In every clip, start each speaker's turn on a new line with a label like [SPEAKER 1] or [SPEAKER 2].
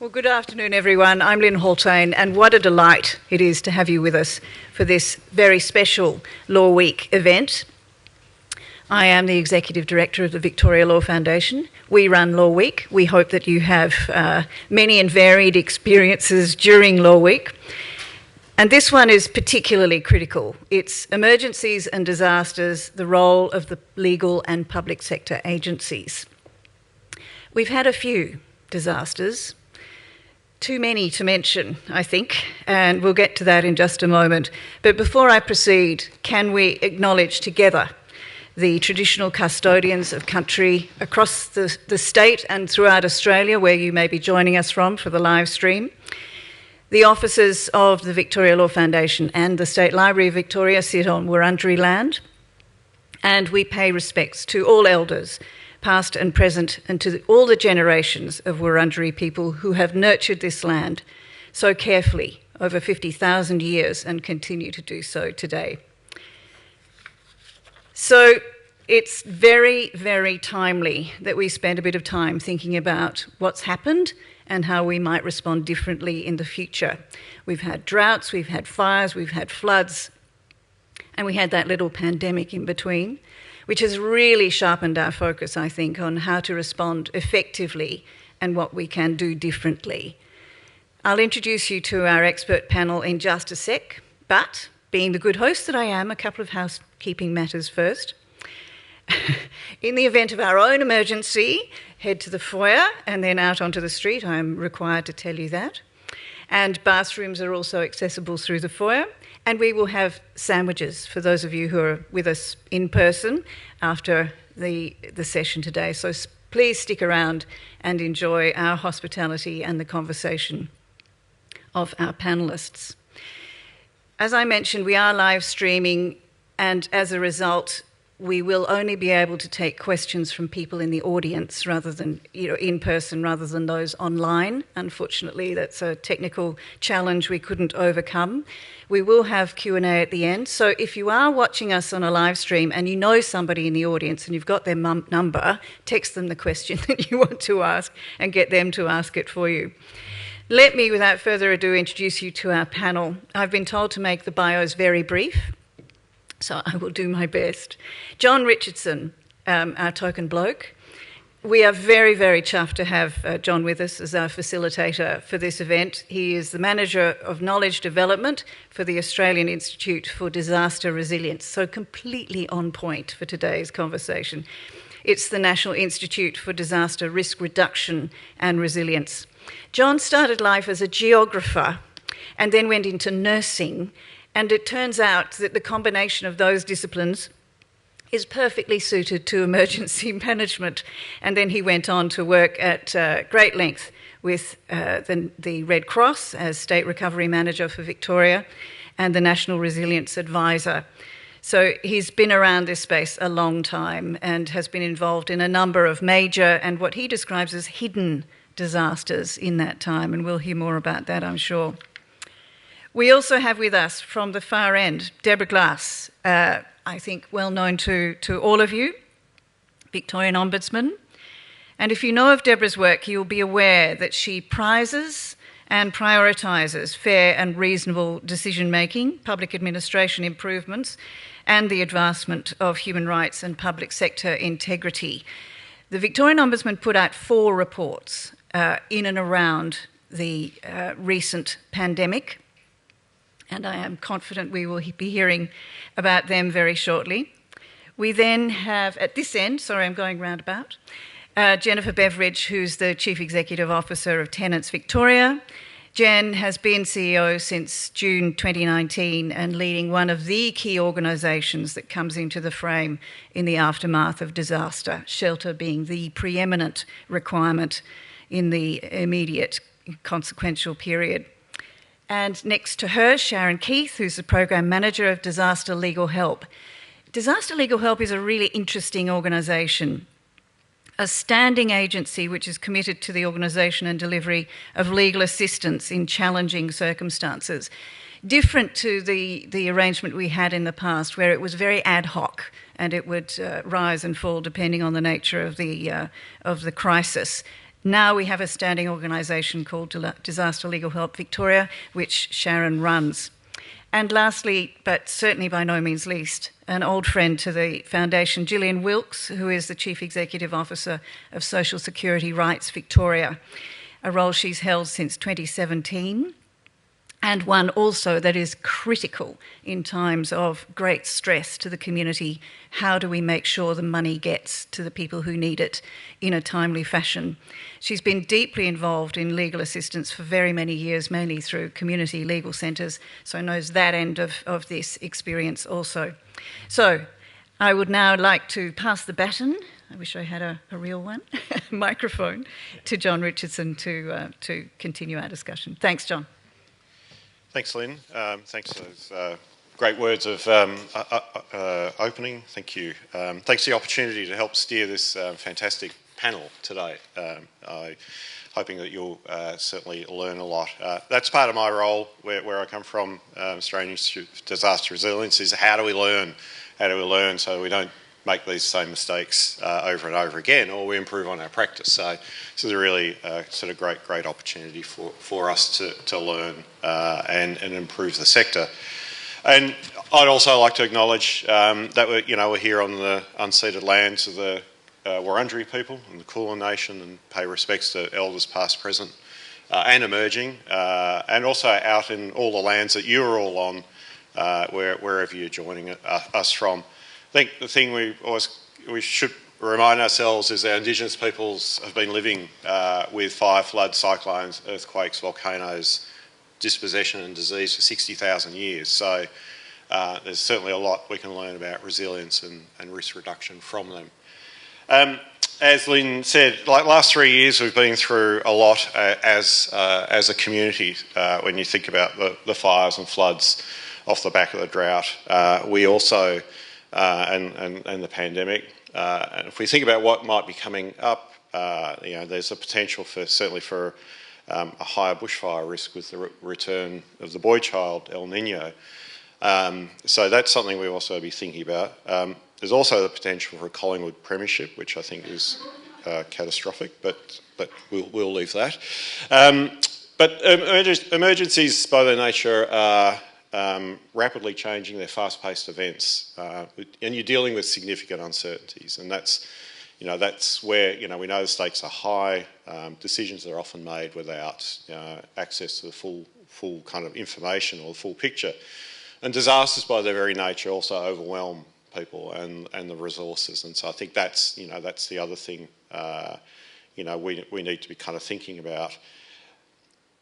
[SPEAKER 1] Well, good afternoon, everyone. I'm Lynn Haltane, and what a delight it is to have you with us for this very special Law Week event. I am the Executive Director of the Victorian Law Foundation. We run Law Week. We hope that you have many and varied experiences during Law Week. And this one is particularly critical. It's emergencies and disasters, the role of the legal and public sector agencies. We've had a few disasters, too many to mention, I think, and we'll get to that in just a moment. But before I proceed, can we acknowledge together the traditional custodians of country across the state and throughout Australia, where you may be joining us from for the live stream. The officers of the Victorian Law Foundation and the State Library of Victoria sit on Wurundjeri land, and we pay respects to all elders, past and present, and to all the generations of Wurundjeri people who have nurtured this land so carefully over 50,000 years and continue to do so today. So it's very, very timely that we spend a bit of time thinking about what's happened and how we might respond differently in the future. We've had droughts, we've had fires, we've had floods, and we had that little pandemic in between, which has really sharpened our focus, I think, on how to respond effectively and what we can do differently. I'll introduce you to our expert panel in just a sec, but being the good host that I am, a couple of housekeeping matters first. In the event of our own emergency, head to the foyer and then out onto the street. I'm required to tell you that. And bathrooms are also accessible through the foyer. And we will have sandwiches for those of you who are with us in person after the session today. So please stick around and enjoy our hospitality and the conversation of our panellists. As I mentioned, we are live streaming, and as a result, we will only be able to take questions from people in the audience rather than, in person, rather than those online. Unfortunately, that's a technical challenge we couldn't overcome. We will have Q&A at the end. So if you are watching us on a live stream and you know somebody in the audience and you've got their number, text them the question that you want to ask and get them to ask it for you. Let me, without further ado, introduce you to our panel. I've been told to make the bios very brief, so I will do my best. John Richardson, our token bloke. We are very, very chuffed to have John with us as our facilitator for this event. He is the Manager of Knowledge Development for the Australian Institute for Disaster Resilience, so completely on point for today's conversation. It's the National Institute for Disaster Risk Reduction and Resilience. John started life as a geographer and then went into nursing, and it turns out that the combination of those disciplines is perfectly suited to emergency management. And then he went on to work at great length with the Red Cross as State Recovery Manager for Victoria and the National Resilience Advisor. So he's been around this space a long time and has been involved in a number of major and what he describes as hidden disasters in that time, and we'll hear more about that, I'm sure. We also have with us from the far end, Deborah Glass, I think well known to all of you, Victorian Ombudsman. And if you know of Deborah's work, you'll be aware that she prizes and prioritises fair and reasonable decision-making, public administration improvements, and the advancement of human rights and public sector integrity. The Victorian Ombudsman put out 4 reports in and around the recent pandemic, and I am confident we will be hearing about them very shortly. We then have, at this end, sorry I'm going roundabout, Jennifer Beveridge, who's the Chief Executive Officer of Tenants Victoria. Jen has been CEO since June 2019 and leading one of the key organisations that comes into the frame in the aftermath of disaster, shelter being the preeminent requirement in the immediate consequential period. And next to her, Sharon Keith, who's the Program Manager of Disaster Legal Help. Disaster Legal Help is a really interesting organisation, a standing agency which is committed to the organisation and delivery of legal assistance in challenging circumstances. Different to the arrangement we had in the past, where it was very ad hoc and it would rise and fall depending on the nature of the crisis. Now we have a standing organisation called Disaster Legal Help Victoria, which Sharon runs. And lastly, but certainly by no means least, an old friend to the Foundation, Gillian Wilkes, who is the Chief Executive Officer of Social Security Rights Victoria, a role she's held since 2017, and one also that is critical in times of great stress to the community. How do we make sure the money gets to the people who need it in a timely fashion? She's been deeply involved in legal assistance for very many years, mainly through community legal centres, so knows that end of this experience also. So I would now like to pass the baton, I wish I had a real one, microphone, to John Richardson to continue our discussion. Thanks, John.
[SPEAKER 2] Thanks, Lynn. Thanks for those great words of opening. Thank you. Thanks for the opportunity to help steer this fantastic panel today. I'm hoping that you'll certainly learn a lot. That's part of my role, where I come from, Australian Institute of Disaster Resilience, is how do we learn? How do we learn so we don't make these same mistakes over and over again, or we improve on our practice. So this is a really sort of great opportunity for us to learn and improve the sector. And I'd also like to acknowledge that we're here on the unceded lands of the Wurundjeri people and the Kulin Nation, and pay respects to elders past, present and emerging, and also out in all the lands that you're all on, wherever you're joining us from. I think the thing we should remind ourselves is that Indigenous peoples have been living with fire, floods, cyclones, earthquakes, volcanoes, dispossession and disease for 60,000 years. So there's certainly a lot we can learn about resilience and risk reduction from them. As Lynn said, like last 3 years we've been through a lot as a community when you think about the fires and floods off the back of the drought. We also and the pandemic. And if we think about what might be coming up, there's a potential certainly for a higher bushfire risk with the return of the boy child, El Nino. So that's something we also be thinking about. There's also the potential for a Collingwood premiership, which I think is catastrophic, but we'll leave that. But emergencies by their nature are rapidly changing, they're fast-paced events, and you're dealing with significant uncertainties, and that's where we know the stakes are high. Decisions are often made without access to the full kind of information or the full picture, and disasters by their very nature also overwhelm people and the resources, and so I think that's the other thing we need to be kind of thinking about.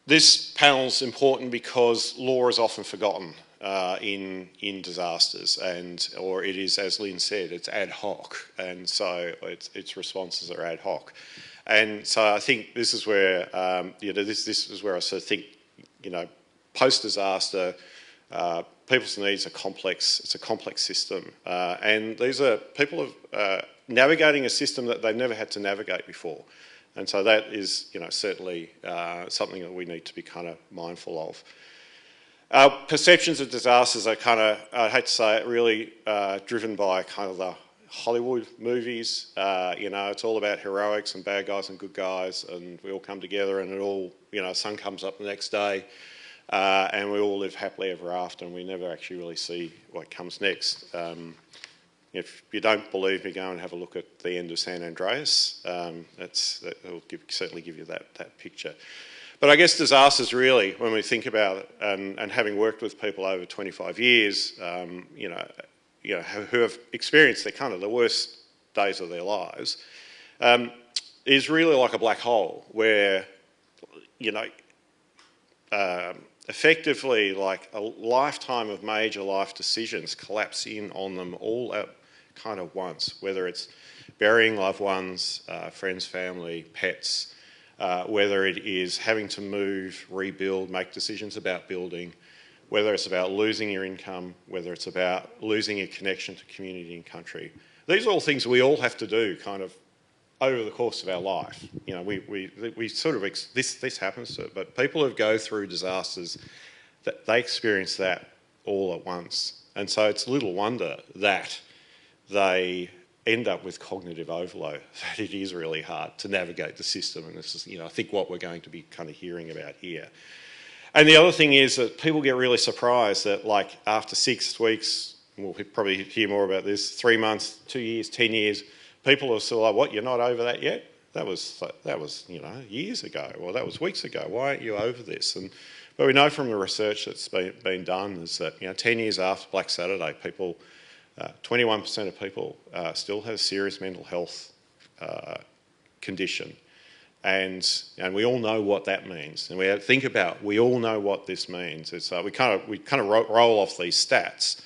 [SPEAKER 2] This panel's important because law is often forgotten in disasters, or it is, as Lynn said, it's ad hoc, and so its responses are ad hoc. And so I think this is where this is where I sort of think post-disaster people's needs are complex. It's a complex system, and these are people navigating a system that they've never had to navigate before. And so that is, certainly something that we need to be kind of mindful of. Our perceptions of disasters are kind of, I hate to say it, really driven by kind of the Hollywood movies. It's all about heroics and bad guys and good guys, and we all come together and it all, sun comes up the next day, and we all live happily ever after, and we never actually really see what comes next. If you don't believe me, go and have a look at the end of San Andreas. That will certainly give you that picture. But I guess disasters really, when we think about it, and having worked with people over 25 years, who have experienced the worst days of their lives, is really like a black hole where, effectively like a lifetime of major life decisions collapse in on them all at kind of once, whether it's burying loved ones, friends, family, pets, whether it is having to move, rebuild, make decisions about building, whether it's about losing your income, whether it's about losing your connection to community and country. These are all things we all have to do kind of over the course of our life. We sort of, this happens to it, but people who go through disasters, that they experience that all at once. And so it's little wonder that they end up with cognitive overload. That it is really hard to navigate the system, and this is, I think, what we're going to be kind of hearing about here. And the other thing is that people get really surprised that, like, after 6 weeks, we'll probably hear more about this, 3 months, 2 years, 10 years, people are still like, what, you're not over that yet? That was years ago, or that was weeks ago. Why aren't you over this? But we know from the research that's been done is that 10 years after Black Saturday, 21% of people still have serious mental health condition, and we all know what that means. And we all know what this means. It's we kind of roll off these stats,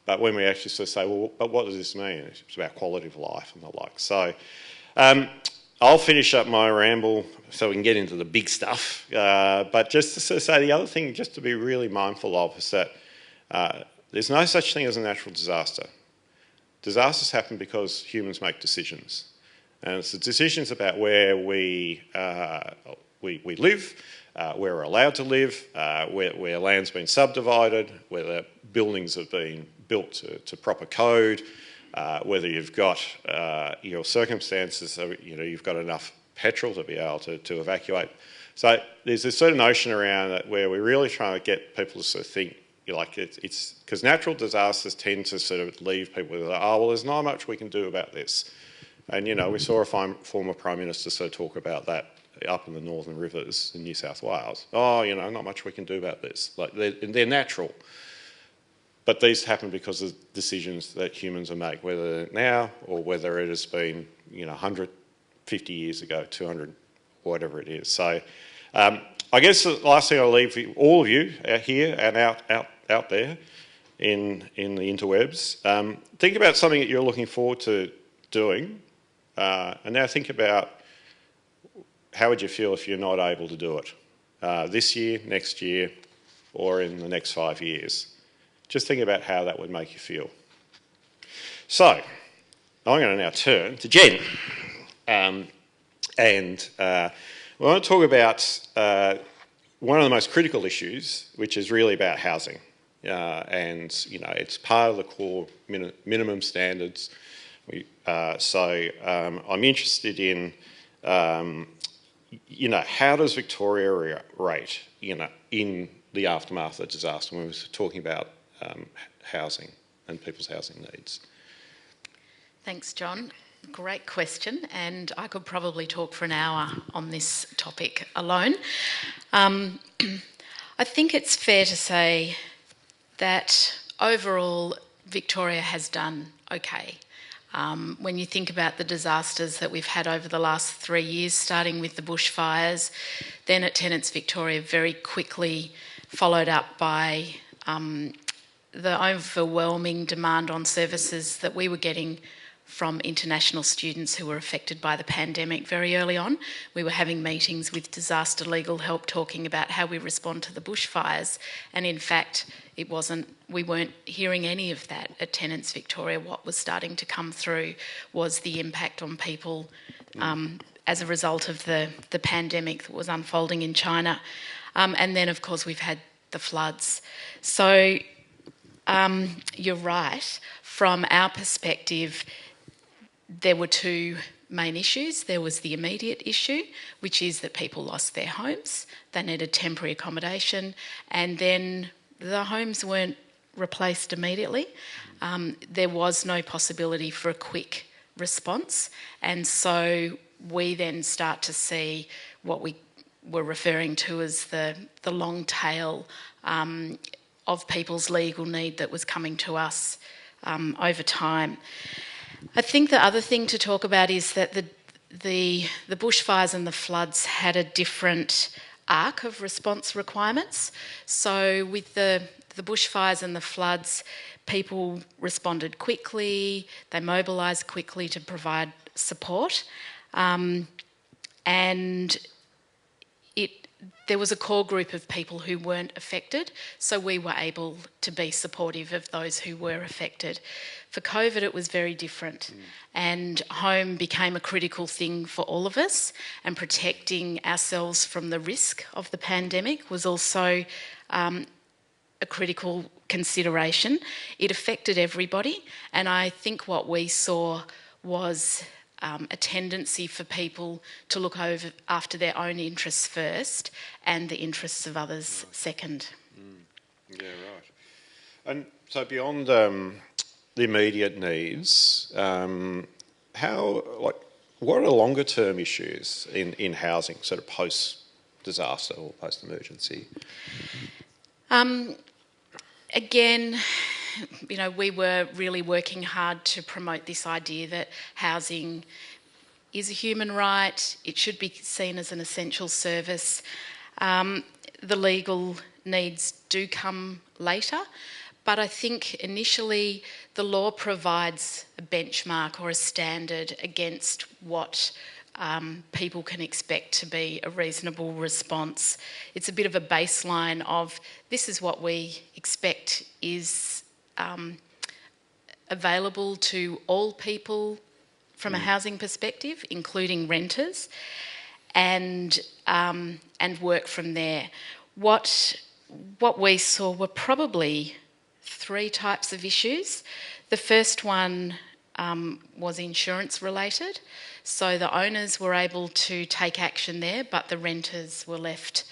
[SPEAKER 2] but when we actually sort of say, well, but what does this mean? It's about quality of life and the like. So. I'll finish up my ramble so we can get into the big stuff. But just to sort of say, the other thing just to be really mindful of is that there's no such thing as a natural disaster. Disasters happen because humans make decisions. And it's the decisions about where we live, where we're allowed to live, where land's been subdivided, whether buildings have been built to proper code, whether you've got your circumstances, so, you've got enough petrol to be able to evacuate. So there's this sort of notion around that where we're really trying to get people to sort of think, it's because natural disasters tend to sort of leave people with, there's not much we can do about this. And, we saw a former Prime Minister sort of talk about that up in the Northern Rivers in New South Wales. Not much we can do about this. Like, they're natural. But these happen because of decisions that humans have made, whether now or whether it has been, 150 years ago, 200, whatever it is. So I guess the last thing I'll leave for all of you out here and out there in the interwebs, think about something that you're looking forward to doing, and now think about how would you feel if you're not able to do it this year, next year, or in the next 5 years. Just think about how that would make you feel. So, I'm going to now turn to Jen. We want to talk about one of the most critical issues, which is really about housing. It's part of the core minimum standards. I'm interested in, how does Victoria rate, in the aftermath of disaster when we were talking about housing and people's housing needs?
[SPEAKER 3] Thanks, John. Great question, and I could probably talk for an hour on this topic alone. I think it's fair to say that overall Victoria has done okay. When you think about the disasters that we've had over the last 3 years, starting with the bushfires, then at Tenants Victoria, very quickly followed up by the overwhelming demand on services that we were getting from international students who were affected by the pandemic very early on. We were having meetings with Disaster Legal Help talking about how we respond to the bushfires, and in fact we weren't hearing any of that at Tenants Victoria. What was starting to come through was the impact on people as a result of the pandemic that was unfolding in China. And then of course we've had the floods. So you're right. From our perspective, there were two main issues. There was the immediate issue, which is that people lost their homes. They needed temporary accommodation, and then the homes weren't replaced immediately. There was no possibility for a quick response, and so we then start to see what we were referring to as the long tail of people's legal need that was coming to us over time. I think the other thing to talk about is that the bushfires and the floods had a different arc of response requirements. So with the bushfires and the floods, people responded quickly, they mobilised quickly to provide support, and there was a core group of people who weren't affected, so we were able to be supportive of those who were affected. For COVID, it was very different, and home became a critical thing for all of us, and protecting ourselves from the risk of the pandemic was also a critical consideration. It affected everybody, and I think what we saw was a tendency for people to look after their own interests first and the interests of others second.
[SPEAKER 2] Yeah, right. And so beyond the immediate needs, what are longer term issues in housing, sort of post disaster or post emergency?
[SPEAKER 3] Again, we were really working hard to promote this idea that housing is a human right. It should be seen as an essential service. The legal needs do come later, but I think initially the law provides a benchmark or a standard against what people can expect to be a reasonable response. It's a bit of a baseline of this is what we expect is available to all people from a housing perspective, including renters, and work from there. What we saw were probably three types of issues. The first one was insurance related. So the owners were able to take action there, but the renters were left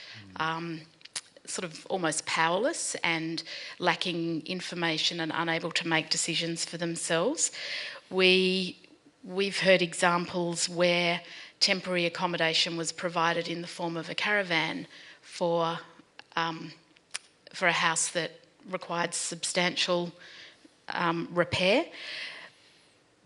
[SPEAKER 3] sort of almost powerless and lacking information and unable to make decisions for themselves. We've heard examples where temporary accommodation was provided in the form of a caravan for a house that required substantial repair.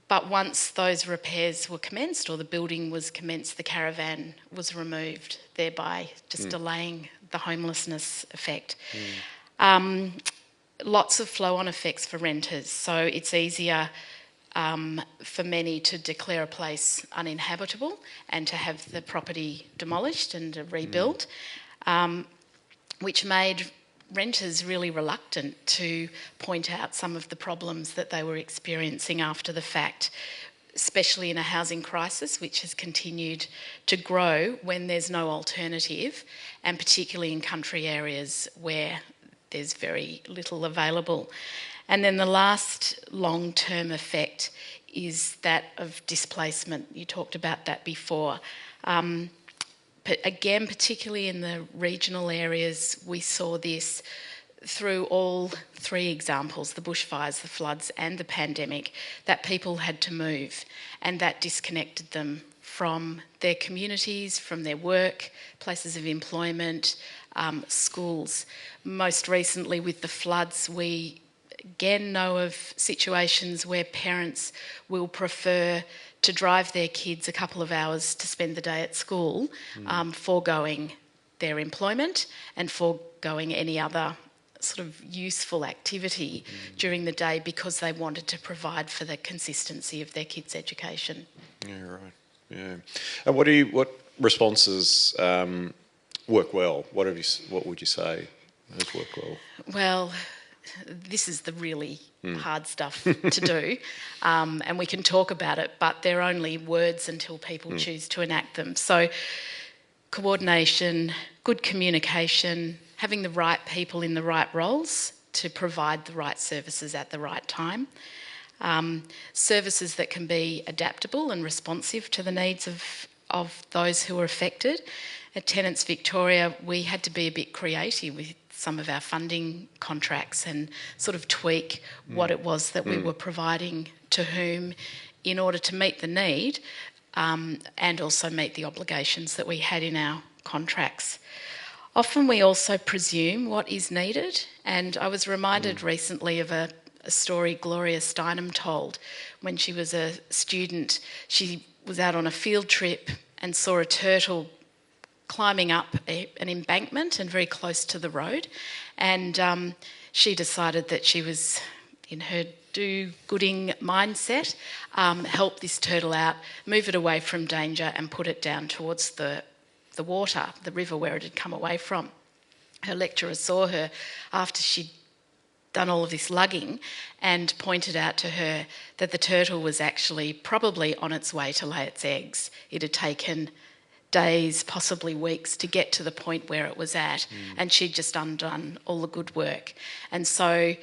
[SPEAKER 3] But once those repairs were commenced or the building was commenced, the caravan was removed, thereby just delaying the homelessness effect. Lots of flow-on effects for renters. So it's easier for many to declare a place uninhabitable and to have the property demolished and rebuilt, which made renters really reluctant to point out some of the problems that they were experiencing after the fact, especially in a housing crisis which has continued to grow when there's no alternative, and particularly in country areas where there's very little available. And then the last long-term effect is that of displacement. You talked about that before. But again, particularly in the regional areas, we saw this through all three examples, the bushfires, the floods and the pandemic, that people had to move, and that disconnected them from their communities, from their work, places of employment, schools. Most recently with the floods, we again know of situations where parents will prefer to drive their kids a couple of hours to spend the day at school, foregoing their employment and foregoing any other sort of useful activity during the day because they wanted to provide for the consistency of their kids' education.
[SPEAKER 2] Yeah, right. Yeah. And what responses work well? What would you say has worked well?
[SPEAKER 3] Well, this is the really hard stuff to do, and we can talk about it, but they're only words until people choose to enact them. So coordination, good communication, having the right people in the right roles to provide the right services at the right time, services that can be adaptable and responsive to the needs of those who are affected. At Tenants Victoria, we had to be a bit creative with some of our funding contracts and sort of tweak what it was that we were providing to whom in order to meet the need and also meet the obligations that we had in our contracts. Often we also presume what is needed, and I was reminded recently of a story Gloria Steinem told when she was a student. She was out on a field trip and saw a turtle climbing up an embankment and very close to the road, and she decided that she was, in her do-gooding mindset, help this turtle out, move it away from danger and put it down towards the water, the river where it had come away from. Her lecturer saw her after she'd done all of this lugging and pointed out to her that the turtle was actually probably on its way to lay its eggs. It had taken days, possibly weeks, to get to the point where it was at. And she'd just undone all the good work. And so,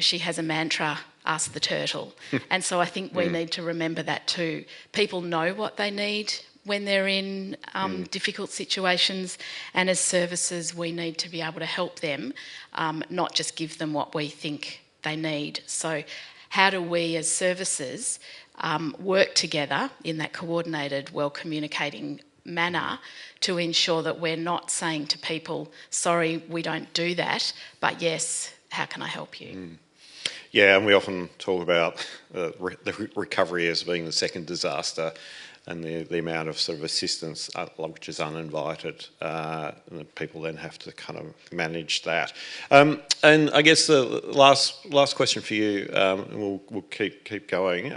[SPEAKER 3] she has a mantra, ask the turtle. And so I think we need to remember that too. People know what they need when they're in difficult situations, and as services we need to be able to help them, not just give them what we think they need. So how do we as services work together in that coordinated, well-communicating manner to ensure that we're not saying to people, sorry, we don't do that, but yes, how can I help you?
[SPEAKER 2] Yeah, and we often talk about the recovery as being the second disaster, and the amount of sort of assistance which is uninvited, and people then have to kind of manage that. And I guess the last question for you, and we'll keep going.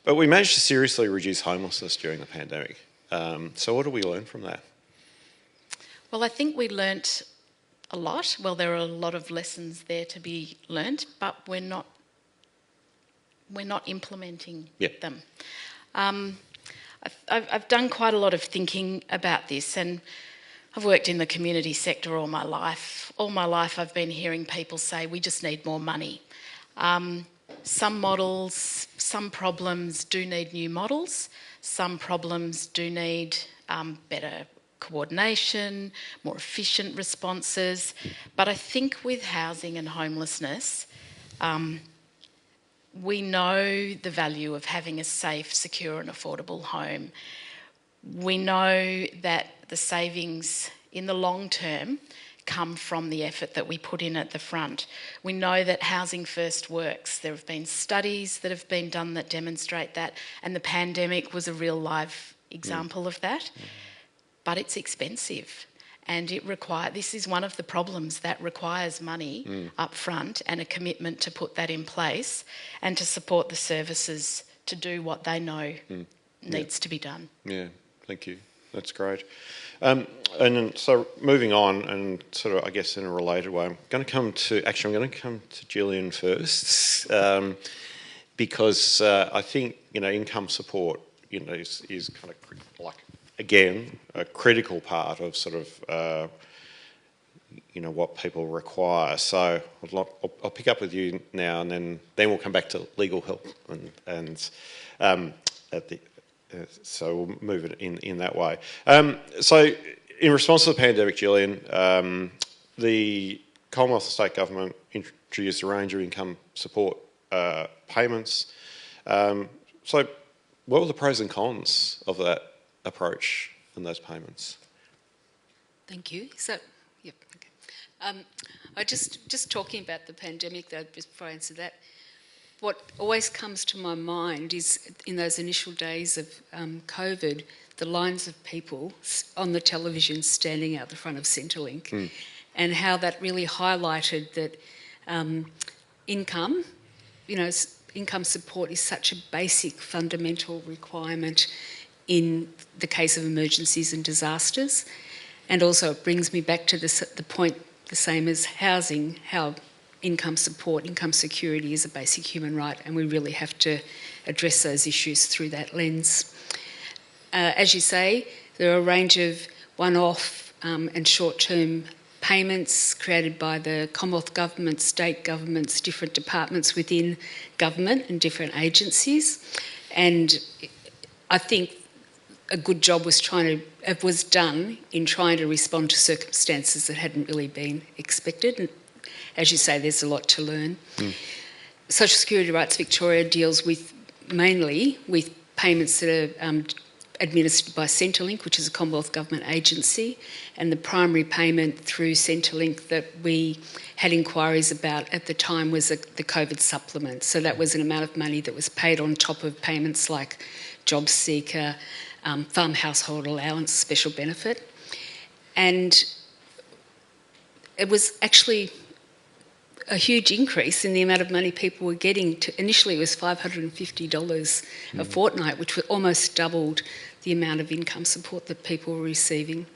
[SPEAKER 2] But we managed to seriously reduce homelessness during the pandemic. So what do we learn from that?
[SPEAKER 3] Well, I think we learnt a lot. Well, there are a lot of lessons there to be learnt, but we're not implementing them. I've done quite a lot of thinking about this, and I've worked in the community sector all my life. All my life I've been hearing people say, we just need more money. Some models, some problems do need new models. Some problems do need better coordination, more efficient responses. But I think with housing and homelessness, we know the value of having a safe, secure and affordable home. We know that the savings in the long term come from the effort that we put in at the front. We know that housing first works. There have been studies that have been done that demonstrate that, and the pandemic was a real live example of that. But it's expensive, and this is one of the problems that requires money up front and a commitment to put that in place and to support the services to do what they know needs to be done. Yeah,
[SPEAKER 2] thank you. That's great. And so moving on, and sort of, I guess, in a related way, I'm going to come to Gillian first, because I think income support is kind of like, again, a critical part of sort of what people require. So I'll pick up with you now, and then we'll come back to legal help and so we'll move it in that way. So in response to the pandemic, Gillian, the Commonwealth and State Government introduced a range of income support payments. So what were the pros and cons of that approach and those payments?
[SPEAKER 4] Thank you. So, yep. Okay. I just talking about the pandemic, though, before I answer that, what always comes to my mind is in those initial days of COVID, the lines of people on the television standing out the front of Centrelink, and how that really highlighted that income support is such a basic fundamental requirement in the case of emergencies and disasters. And also it brings me back to the point, the same as housing, how income support, income security is a basic human right, and we really have to address those issues through that lens. As you say, there are a range of one-off and short-term payments created by the Commonwealth Government, state governments, different departments within government and different agencies. And I think a good job was done in trying to respond to circumstances that hadn't really been expected. And as you say, there's a lot to learn. Social Security Rights Victoria deals mainly with payments that are administered by Centrelink, which is a Commonwealth Government agency, and the primary payment through Centrelink that we had inquiries about at the time was the COVID supplement. So that was an amount of money that was paid on top of payments like job seeker, farm household allowance, special benefit. And it was actually a huge increase in the amount of money people were getting. Initially it was $550 a fortnight, which almost doubled the amount of income support that people were receiving.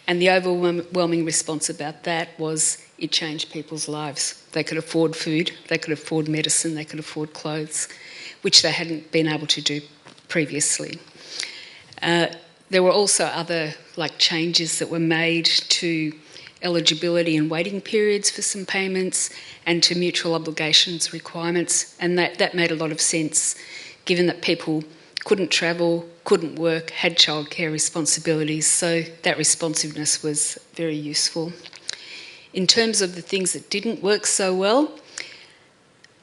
[SPEAKER 4] And the overwhelming response about that was it changed people's lives. They could afford food, they could afford medicine, they could afford clothes, which they hadn't been able to do previously. There were also other changes that were made to eligibility and waiting periods for some payments and to mutual obligations requirements, and that made a lot of sense given that people couldn't travel, couldn't work, had childcare responsibilities, so that responsiveness was very useful. In terms of the things that didn't work so well,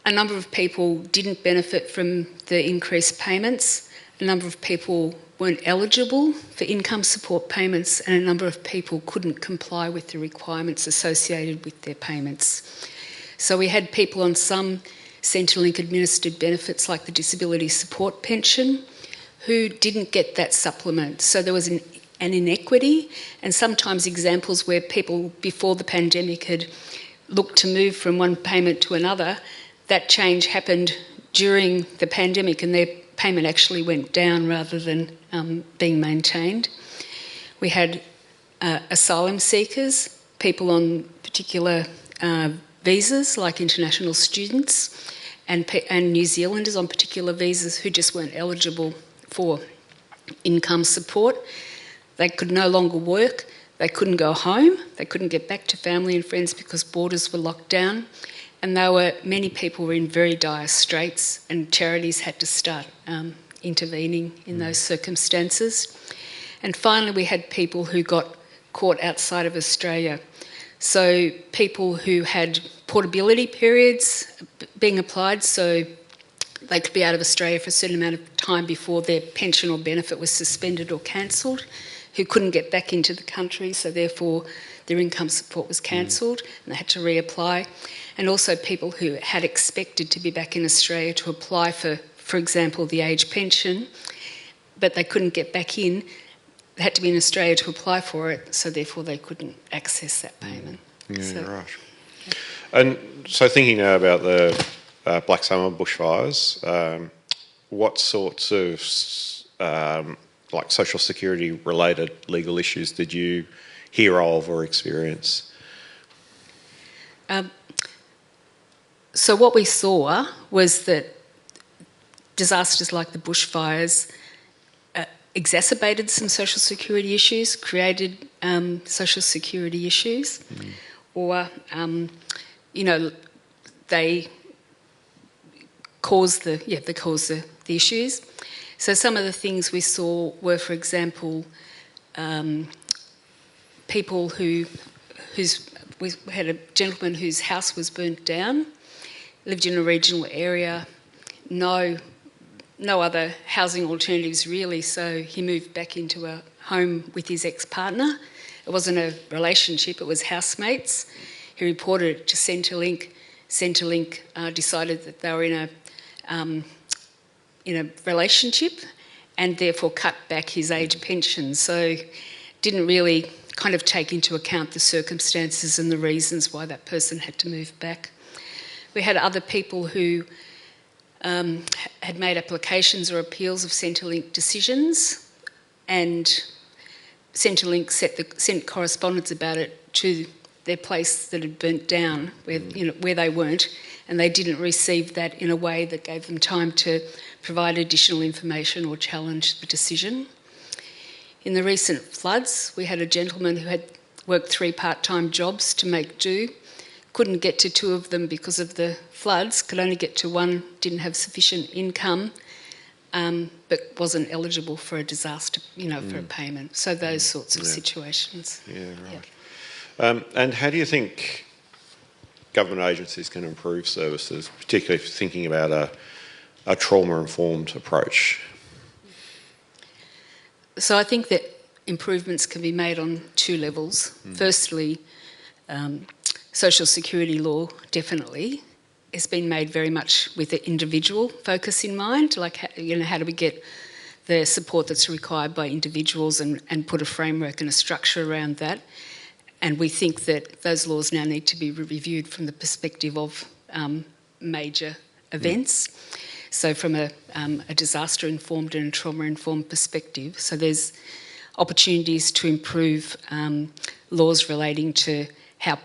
[SPEAKER 4] a number of people didn't benefit from the increased payments, a number of people weren't eligible for income support payments, and a number of people couldn't comply with the requirements associated with their payments. So we had people on some Centrelink administered benefits like the disability support pension who didn't get that supplement. So there was an inequity, and sometimes examples where people before the pandemic had looked to move from one payment to another, that change happened during the pandemic and their payment actually went down rather than being maintained. We had asylum seekers, people on particular visas like international students, and New Zealanders on particular visas who just weren't eligible for income support. They could no longer work, they couldn't go home, they couldn't get back to family and friends because borders were locked down, and many people were in very dire straits, and charities had to start intervening in those circumstances. And finally we had people who got caught outside of Australia. So people who had portability periods being applied, so they could be out of Australia for a certain amount of time before their pension or benefit was suspended or cancelled, who couldn't get back into the country, so therefore their income support was cancelled and they had to reapply. And also people who had expected to be back in Australia to apply for example, the age pension, but they couldn't get back in. They had to be in Australia to apply for it, so therefore they couldn't access that payment.
[SPEAKER 2] Right. Yeah. And so thinking now about the Black Summer bushfires, what sorts of social security related legal issues did you hear of or experience?
[SPEAKER 4] So what we saw was that disasters like the bushfires exacerbated some social security issues, created social security issues, or they caused the issues. So some of the things we saw were, for example, people we had a gentleman whose house was burnt down, lived in a regional area, no other housing alternatives really, so he moved back into a home with his ex-partner. It wasn't a relationship, it was housemates. He reported it to Centrelink. Centrelink decided that they were in a relationship and therefore cut back his age pension. So didn't really kind of take into account the circumstances and the reasons why that person had to move back. We had other people who had made applications or appeals of Centrelink decisions, and Centrelink sent correspondence about it to their place that had burnt down, where they weren't, and they didn't receive that in a way that gave them time to provide additional information or challenge the decision. In the recent floods, we had a gentleman who had worked 3 part-time jobs to make do, couldn't get to 2 of them because of the floods, could only get to 1, didn't have sufficient income, but wasn't eligible for a disaster, for a payment. So those sorts of situations.
[SPEAKER 2] Yeah, right. And how do you think government agencies can improve services, particularly if thinking about a trauma-informed approach?
[SPEAKER 4] So I think that improvements can be made on 2 levels. Firstly, social security law definitely has been made very much with the individual focus in mind, like how do we get the support that's required by individuals and put a framework and a structure around that. And we think that those laws now need to be reviewed from the perspective of major events. So from a disaster-informed and a trauma-informed perspective. So there's opportunities to improve laws relating to how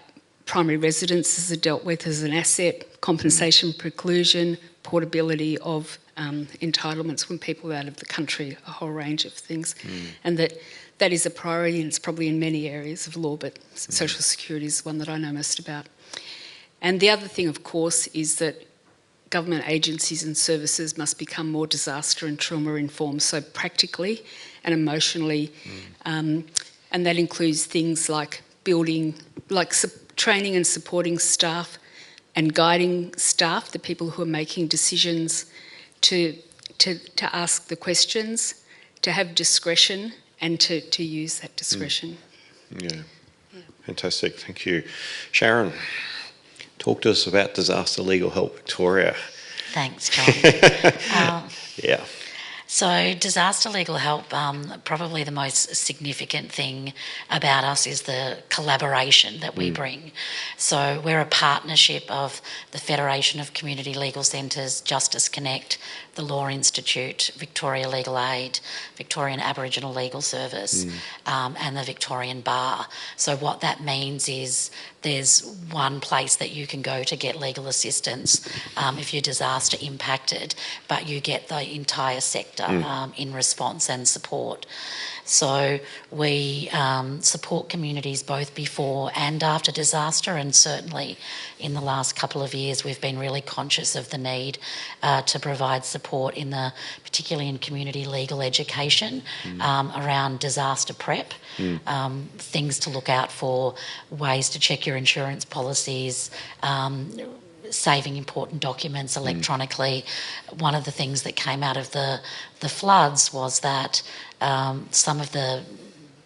[SPEAKER 4] primary residences are dealt with as an asset, compensation preclusion, portability of entitlements when people are out of the country, a whole range of things, and that is a priority, and it's probably in many areas of law, but social security is one that I know most about. And the other thing, of course, is that government agencies and services must become more disaster and trauma informed, so practically and emotionally, and that includes things like training and supporting staff and guiding staff, the people who are making decisions, to ask the questions, to have discretion, and to use that discretion.
[SPEAKER 2] Yeah. Fantastic, thank you. Sharon, talk to us about Disaster Legal Help Victoria.
[SPEAKER 5] Thanks, John.
[SPEAKER 2] Yeah.
[SPEAKER 5] So Disaster Legal Help, probably the most significant thing about us is the collaboration that we bring. So we're a partnership of the Federation of Community Legal Centres, Justice Connect, the Law Institute, Victoria Legal Aid, Victorian Aboriginal Legal Service, and the Victorian Bar. So what that means is there's one place that you can go to get legal assistance if you're disaster impacted, but you get the entire sector in response and support. So we support communities both before and after disaster, and certainly in the last couple of years we've been really conscious of the need to provide support particularly in community legal education around disaster prep, things to look out for, ways to check your insurance policies, saving important documents electronically. One of the things that came out of the floods was that some of the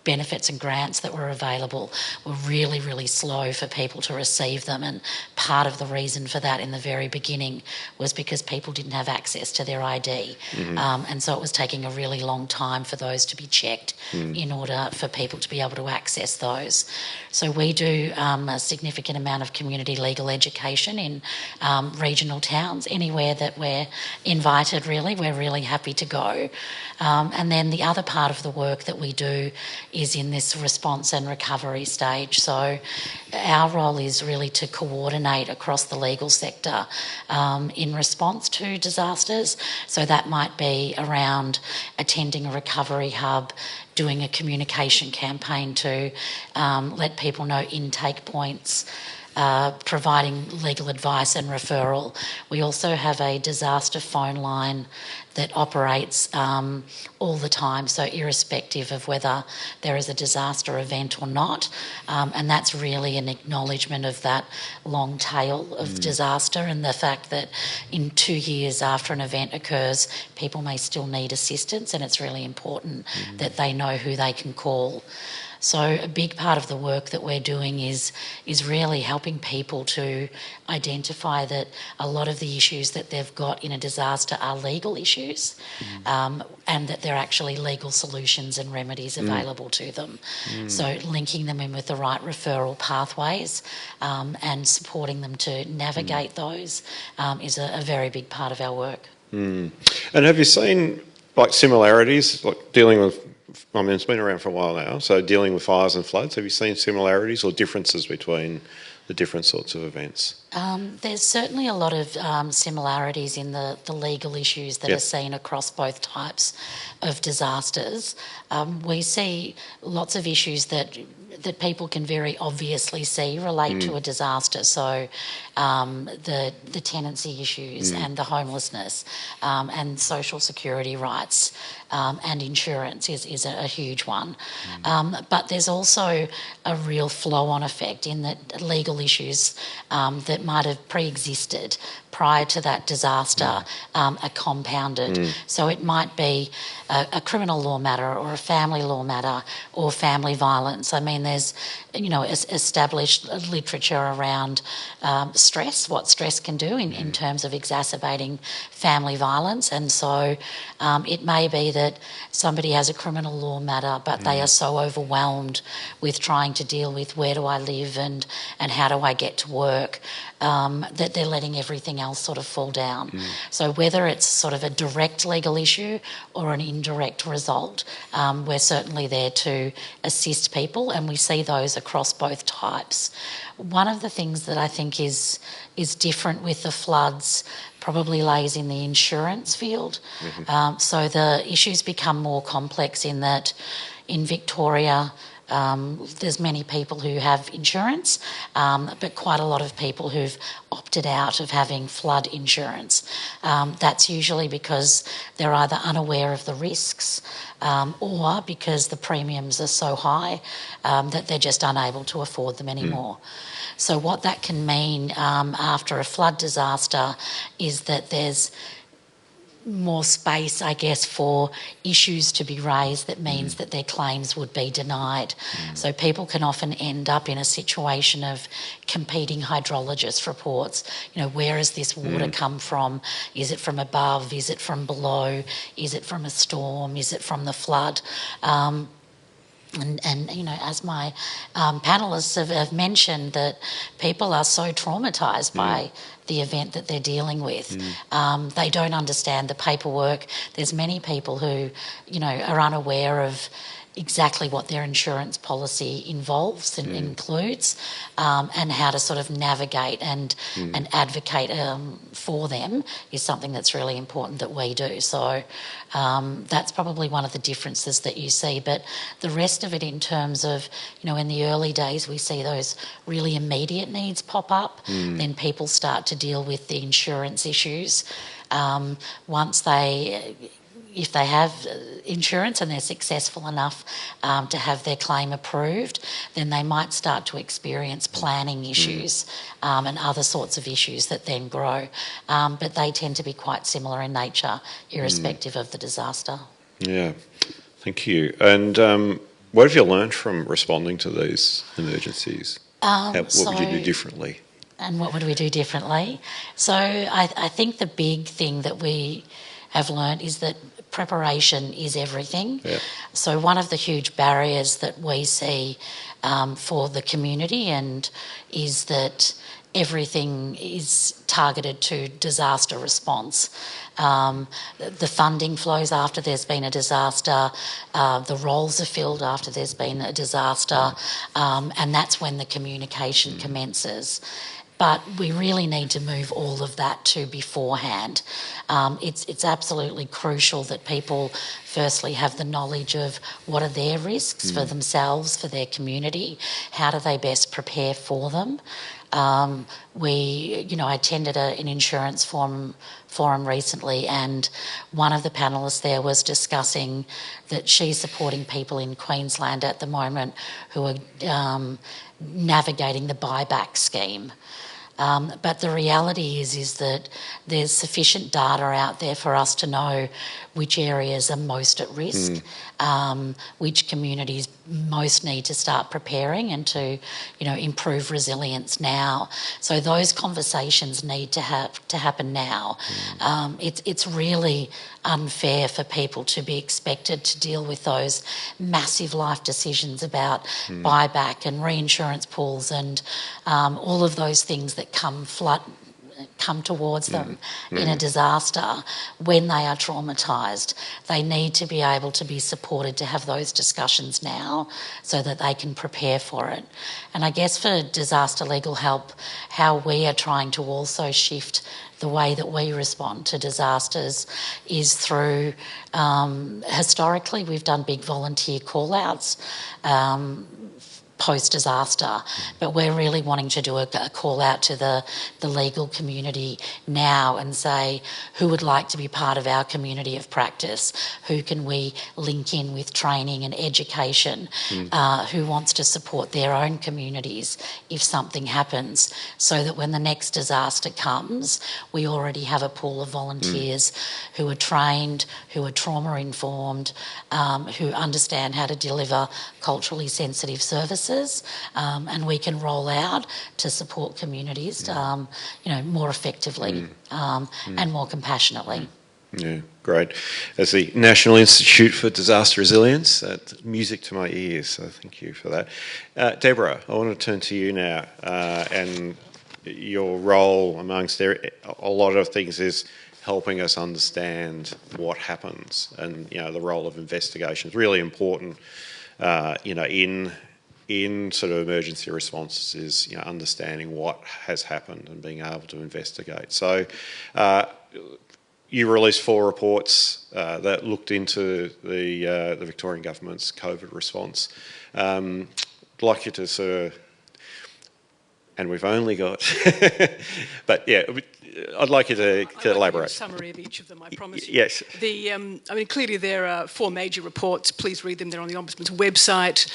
[SPEAKER 5] benefits and grants that were available were really, really slow for people to receive them, and part of the reason for that in the very beginning was because people didn't have access to their ID, and so it was taking a really long time for those to be checked in order for people to be able to access those. So we do a significant amount of community legal education in regional towns. Anywhere that we're invited, really, we're really happy to go. And then the other part of the work that we do is in this response and recovery stage. So our role is really to coordinate across the legal sector in response to disasters. So that might be around attending a recovery hub, doing a communication campaign to let people know intake points, providing legal advice and referral. We also have a disaster phone line that operates all the time, so irrespective of whether there is a disaster event or not, and that's really an acknowledgement of that long tail of disaster and the fact that in 2 years after an event occurs, people may still need assistance, and it's really important that they know who they can call. So a big part of the work that we're doing is really helping people to identify that a lot of the issues that they've got in a disaster are legal issues, and that there are actually legal solutions and remedies available to them. So linking them in with the right referral pathways and supporting them to navigate those is a very big part of our work.
[SPEAKER 2] And have you seen similarities, dealing with, it's been around for a while now, so dealing with fires and floods, have you seen similarities or differences between the different sorts of events?
[SPEAKER 5] There's certainly a lot of similarities in the legal issues that are seen across both types of disasters. We see lots of issues that people can very obviously see relate to a disaster. So the tenancy issues and the homelessness and social security rights and insurance is a huge one. But there's also a real flow-on effect in that legal issues that might have pre-existed prior to that disaster are compounded. So it might be a criminal law matter or a family law matter or family violence. I mean, there's established literature around stress, what stress can do in terms of exacerbating family violence. And so it may be that somebody has a criminal law matter, but they are so overwhelmed with trying to deal with where do I live and how do I get to work, that they're letting everything else sort of fall down. So whether it's sort of a direct legal issue or an indirect result, we're certainly there to assist people, and we see those across both types. One of the things that I think is different with the floods probably lays in the insurance field. So the issues become more complex in that in Victoria, there's many people who have insurance, but quite a lot of people who've opted out of having flood insurance. That's usually because they're either unaware of the risks or because the premiums are so high that they're just unable to afford them anymore. So what that can mean after a flood disaster is that there's more space, I guess, for issues to be raised that means that their claims would be denied. So people can often end up in a situation of competing hydrologist reports. You know, where has this water come from? Is it from above? Is it from below? Is it from a storm? Is it from the flood? And you know, as my panellists have mentioned, that people are so traumatised by the event that they're dealing with. They don't understand the paperwork. There's many people who, you know, are unaware of exactly what their insurance policy involves and includes, and how to sort of navigate and advocate for them is something that's really important that we do. So that's probably one of the differences that you see. But the rest of it, in terms of, you know, in the early days we see those really immediate needs pop up, then people start to deal with the insurance issues. If they have insurance and they're successful enough to have their claim approved, then they might start to experience planning issues and other sorts of issues that then grow. But they tend to be quite similar in nature, irrespective of the disaster.
[SPEAKER 2] Yeah, thank you. And what have you learned from responding to these emergencies? What would you do differently?
[SPEAKER 5] And what would we do differently? So I think the big thing that we have learned is that preparation is everything. So one of the huge barriers that we see for the community and is that everything is targeted to disaster response. The funding flows after there's been a disaster, the roles are filled after there's been a disaster, and that's when the communication commences. But we really need to move all of that to beforehand. It's absolutely crucial that people firstly have the knowledge of what are their risks for themselves, for their community, how do they best prepare for them. I attended an insurance forum recently, and one of the panellists there was discussing that she's supporting people in Queensland at the moment who are navigating the buyback scheme. But the reality is that there's sufficient data out there for us to know which areas are most at risk, which communities most need to start preparing and to, improve resilience now. So those conversations need to happen now. It's really unfair for people to be expected to deal with those massive life decisions about buyback and reinsurance pools and all of those things that come towards them in a disaster when they are traumatised. They need to be able to be supported to have those discussions now so that they can prepare for it. And I guess for disaster legal help, how we are trying to also shift the way that we respond to disasters is through, historically we've done big volunteer call-outs post-disaster, but we're really wanting to do a call out to the legal community now and say, who would like to be part of our community of practice? Who can we link in with training and education? Who wants to support their own communities if something happens, so that when the next disaster comes, we already have a pool of volunteers who are trained, who are trauma-informed, who understand how to deliver culturally sensitive services, and we can roll out to support communities, more effectively and more compassionately.
[SPEAKER 2] Yeah, great. As the National Institute for Disaster Resilience, that's music to my ears, so thank you for that. Deborah, I want to turn to you now and your role amongst a lot of things is helping us understand what happens, and the role of investigation is really important. In sort of emergency responses is understanding what has happened and being able to investigate. So you released 4 reports that looked into the Victorian government's COVID response. I'd like you to sort of, and we've only got, but yeah, I'd like you to elaborate.
[SPEAKER 6] A summary of each of them, I promise you.
[SPEAKER 2] Yes.
[SPEAKER 6] Clearly there are 4 major reports. Please read them. They're on the Ombudsman's website.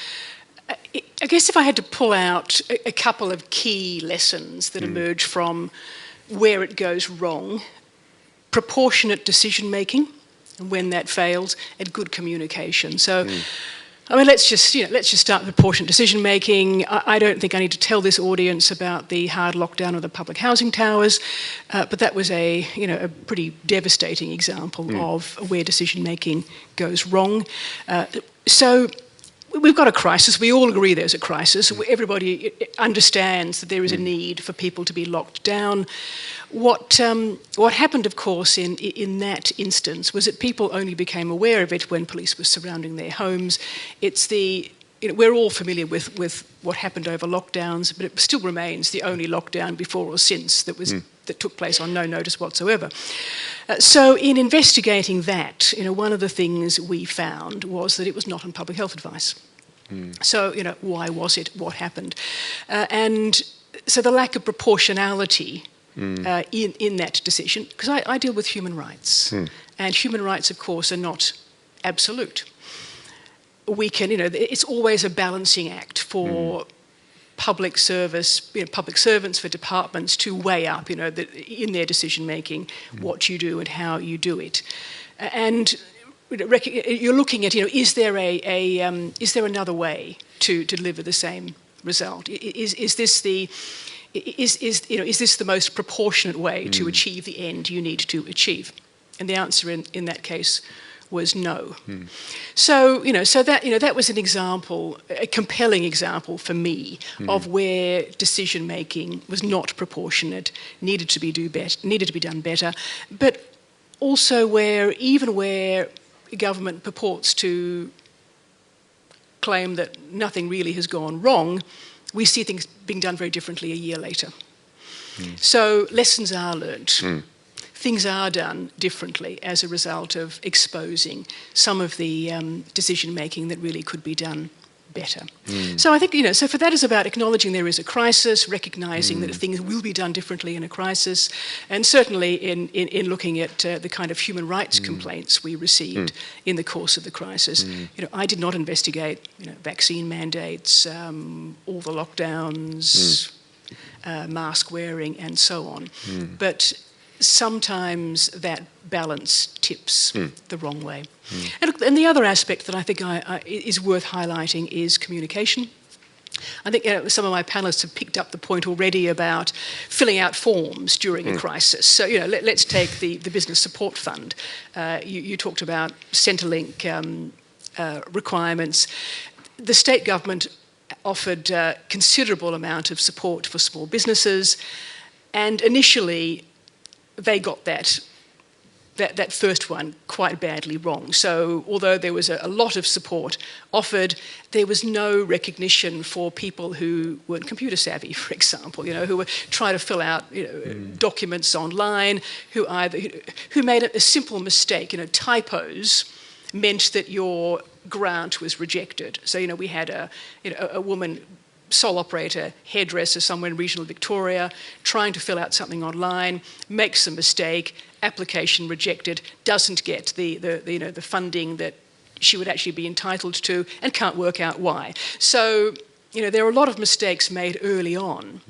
[SPEAKER 6] I guess if I had to pull out a couple of key lessons that emerge from where it goes wrong: proportionate decision making, and when that fails, and good communication. So, let's just start with proportionate decision making. I don't think I need to tell this audience about the hard lockdown of the public housing towers, but that was a pretty devastating example of where decision making goes wrong. So we've got a crisis. We all agree there's a crisis. Everybody understands that there is a need for people to be locked down. What happened, of course, in that instance was that people only became aware of it when police were surrounding their homes. We're all familiar with what happened over lockdowns, but it still remains the only lockdown before or since that took place on no notice whatsoever. So in investigating that, one of the things we found was that it was not on public health advice. So, why was it? What happened? And so the lack of proportionality in that decision, because I deal with human rights, and human rights, of course, are not absolute. We can, it's always a balancing act for public service, public servants, for departments to weigh up, in their decision making, what you do and how you do it, and you're looking at, is there another way to deliver the same result? Is this the most proportionate way to achieve the end you need to achieve? And the answer in that case was no. So that was an example, a compelling example for me of where decision making was not proportionate, needed to be done better, but also where government purports to claim that nothing really has gone wrong, we see things being done very differently a year later. So lessons are learnt. Things are done differently as a result of exposing some of the decision-making that really could be done better. So I think, so for that is about acknowledging there is a crisis, recognising that things will be done differently in a crisis, and certainly in looking at the kind of human rights complaints we received in the course of the crisis. I did not investigate, vaccine mandates, all the lockdowns, mask wearing, and so on. But sometimes that balance tips the wrong way. And the other aspect that I think is worth highlighting is communication. I think some of my panellists have picked up the point already about filling out forms during a crisis. So, let's take the Business Support Fund. You talked about Centrelink requirements. The state government offered a considerable amount of support for small businesses, and initially they got that first one quite badly wrong. So although there was a lot of support offered, there was no recognition for people who weren't computer savvy, for example, who were trying to fill out documents online, who made a simple mistake. Typos meant that your grant was rejected. So we had a woman, sole operator, hairdresser somewhere in regional Victoria, trying to fill out something online, makes a mistake, application rejected, doesn't get the funding that she would actually be entitled to, and can't work out why. So there are a lot of mistakes made early on.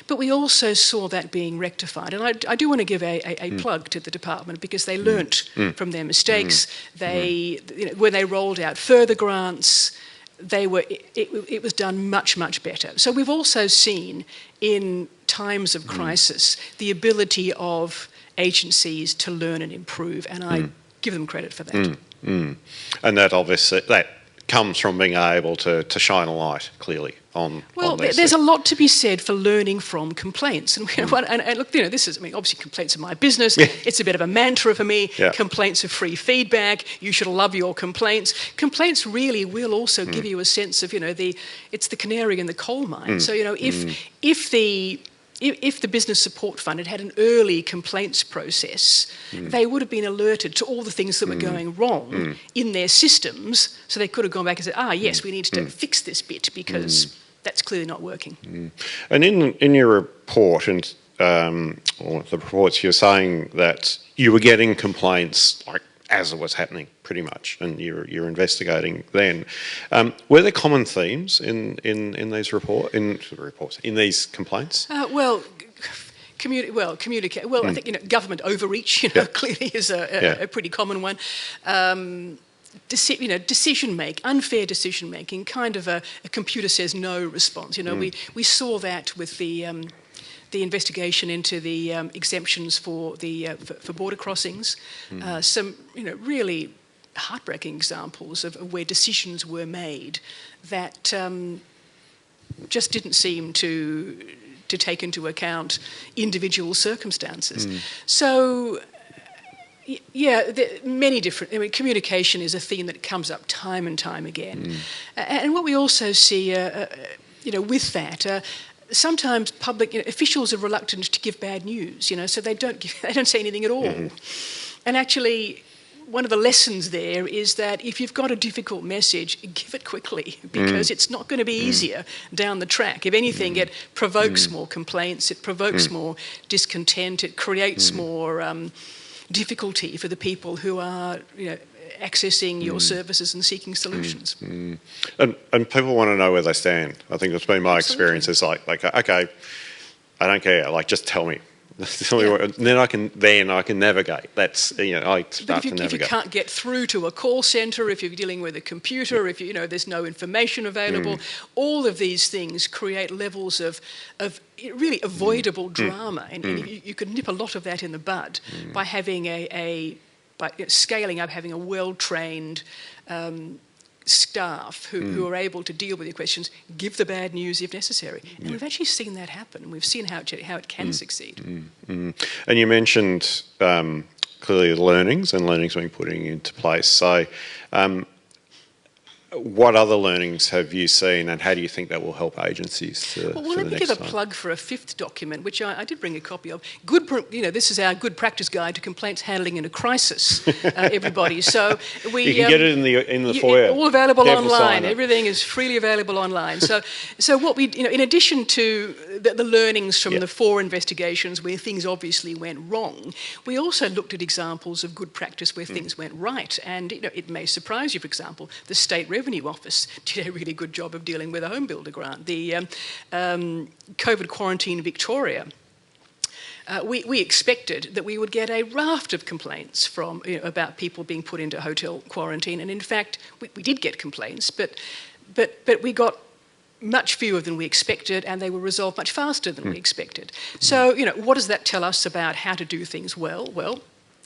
[SPEAKER 6] But we also saw that being rectified. And I do want to give a plug to the department, because they learnt from their mistakes. When they rolled out further grants, it was done much, much better. So we've also seen in times of crisis the ability of agencies to learn and improve, and I give them credit for that. And
[SPEAKER 2] that obviously, that comes from being able to shine a light, clearly, on
[SPEAKER 6] Well,
[SPEAKER 2] these
[SPEAKER 6] there's
[SPEAKER 2] things?
[SPEAKER 6] a lot to be said for learning from complaints. And, and look, this is, obviously complaints are my business.
[SPEAKER 2] Yeah.
[SPEAKER 6] It's a bit of a mantra for me.
[SPEAKER 2] Yeah.
[SPEAKER 6] Complaints are free feedback. You should love your complaints. Complaints really will also give you a sense of, it's the canary in the coal mine. So, if the Business Support Fund had an early complaints process, they would have been alerted to all the things that were going wrong in their systems, so they could have gone back and said, yes, we need to fix this bit because that's clearly not working.
[SPEAKER 2] And in your report, and or the reports, you're saying that you were getting complaints like as it was happening, pretty much, and you're investigating then. Were there common themes in these in these complaints?
[SPEAKER 6] Communicate. Well, I think government overreach. Clearly is a pretty common one. Unfair decision making, kind of a computer says no response. We saw that with the investigation into the exemptions for border crossings. Some really heartbreaking examples of where decisions were made that just didn't seem to take into account individual circumstances. So, many different. Communication is a theme that comes up time and time again. And what we also see, with that. Sometimes public officials are reluctant to give bad news, so they don't say anything at all. And actually, one of the lessons there is that if you've got a difficult message, give it quickly, because it's not going to be easier down the track. If anything, it provokes more complaints, it provokes more discontent, it creates more difficulty for the people who are, accessing your services and seeking solutions.
[SPEAKER 2] And people want to know where they stand. I think that's been my experience. It's like, okay, I don't care. Like, just tell me. Tell me what, then I can navigate. That's I start to navigate.
[SPEAKER 6] If you can't get through to a call centre, if you're dealing with a computer, if there's no information available, all of these things create levels of really avoidable drama, and you could nip a lot of that in the bud by having by scaling up, having a well-trained staff who are able to deal with your questions, give the bad news if necessary. And we've actually seen that happen, and we've seen how it can succeed.
[SPEAKER 2] And you mentioned clearly learnings being put into place. So what other learnings have you seen, and how do you think that will help agencies
[SPEAKER 6] Well, let me give a plug for a fifth document, which I did bring a copy of. This is our good practice guide to complaints handling in a crisis, everybody. So
[SPEAKER 2] you can get it in the foyer.
[SPEAKER 6] All available online. Everything is freely available online. So what we, in addition to the learnings from the 4 investigations where things obviously went wrong, we also looked at examples of good practice where things went right. And it may surprise you, for example, the State Revenue Office did a really good job of dealing with a home builder grant. The COVID quarantine Victoria, we expected that we would get a raft of complaints from about people being put into hotel quarantine, and in fact we did get complaints, but we got much fewer than we expected, and they were resolved much faster than we expected. So what does that tell us about how to do things well? Well,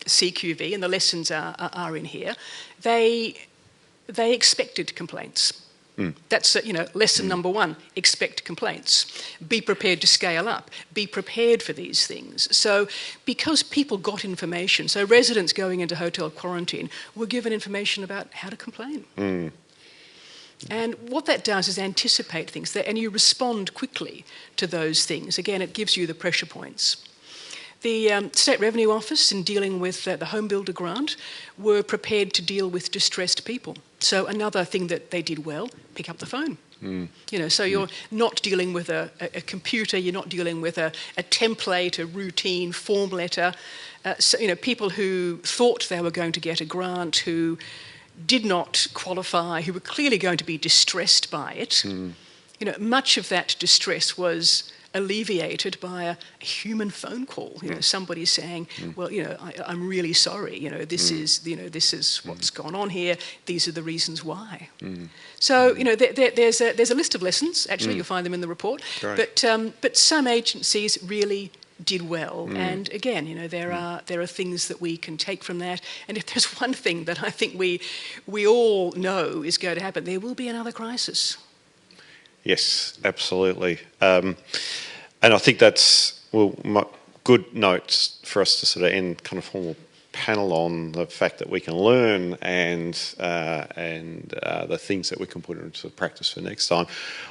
[SPEAKER 6] CQV, and the lessons are in here. They expected complaints. That's lesson number 1. Expect complaints. Be prepared to scale up. Be prepared for these things. So because people got information, so residents going into hotel quarantine were given information about how to complain. And what that does is anticipate things, and you respond quickly to those things. Again, it gives you the pressure points. The State Revenue Office, in dealing with the home builder grant, were prepared to deal with distressed people. So another thing that they did well, pick up the phone. So you're not dealing with a computer, you're not dealing with a template, a routine form letter. People who thought they were going to get a grant, who did not qualify, who were clearly going to be distressed by it. Much of that distress was alleviated by a human phone call. Somebody saying, "Well, I'm really sorry. This is what's gone on here. These are the reasons why." So, there's a list of lessons. Actually, you'll find them in the report. Great. But some agencies really did well, and again, there are things that we can take from that. And if there's one thing that I think we all know is going to happen, there will be another crisis.
[SPEAKER 2] Yes, absolutely. And I think that's good notes for us to sort of end kind of formal panel on the fact that we can learn and the things that we can put into practice for next time.